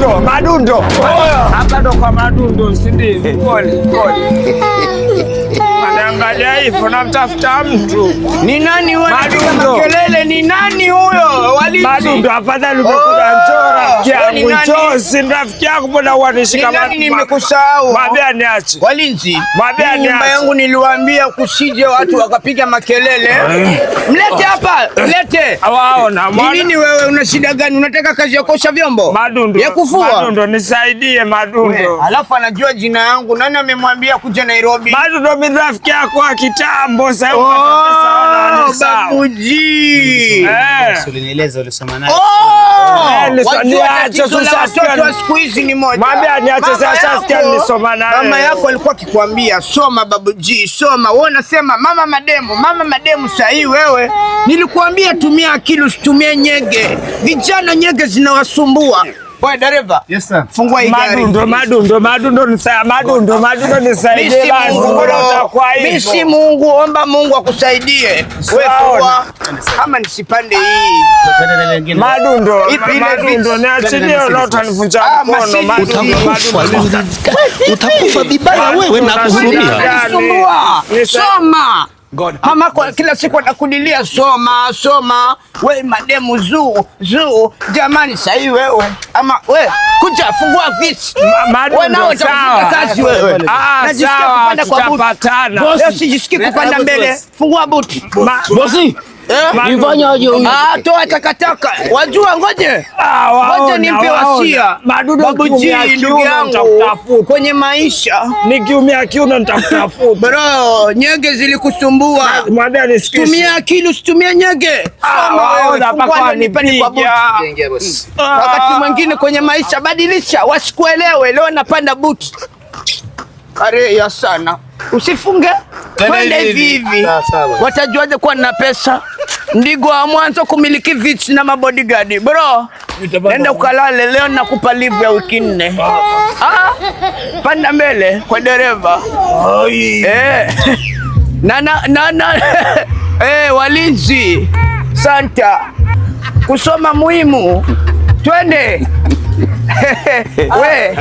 Madundo. Hapa ndo kwa Madundo, si ndio? Pole. Angalia hivyo namtafuta mtu. Ni nani wewe? Makelele ni nani huyo? Walinzi. Madundo, afadhali umekuja Njora. Yangu si rafiki yako, mbona unanishika mama? Nimekusahau. Mwambie niache. Walinzi. Mwambie niache. Nyumba yangu niliwaambia kusije watu wakapiga makelele. Mlete hapa, mlete. Waona. Nini wewe, una shida gani? Unataka kazi ya kuosha vyombo? Madundo. Ya kufua? Madundo, nisaidie Madundo. Alafu anajua jina yangu. Nani amemwambia kuja Nairobi? Madundo mimi rafiki yako wa kitambo sasa. Babuji. Usinieleze ulisoma naye. Watoto wa siku hizi ni moja. Mwambie niache sasa, sikia nilisoma naye. Mama yako alikuwa akikwambia soma Babuji, soma. Wewe unasema mama mademu sahi wewe. Nilikuambia tumia akili usitumie nyege. Vijana nyege zinawasumbua. Wewe dereva. Yes sir. Fungua hii gari. Madundo nisaidie basi. Mimi si Mungu, omba Mungu akusaidie. Wewe fungua. Kama nisipande hii. Madundo niachilie na utanivunja mkono. Utakufa vibaya wewe na kuhurumia. Soma. Mama kwa kila siku anakulilia soma. Wewe mademu zuu. Jamani sahi wewe. Ama wewe kuja fungua viti. Wewe nao utafuta kazi wewe. Sawa, tutapatana. Leo sijisikii kupanda mbele. Fungua buti. Bosi. Nifanyaje huyu? Toa takataka. Wajua ngoje nimpe wasia. Babuji ndugu yangu kwenye maisha. Nikiumia kiuno nitakutafuta. Bro, nyege zilikusumbua. Tumia akili usitumie nyege. Wakati mwingine kwenye maisha badilisha, wasikuelewe. Leo napanda buti. Kare ya sana. Usifunge. Twende hivi. Watajuaje kuwa nina pesa? Ndigo wa mwanzo kumiliki viti na mabodyguard. Bro, nenda ukalale leo, nakupa livu ya wiki 4. Panda mbele kwa dereva. Walinzi. Santa. Kusoma muhimu. Twende. We.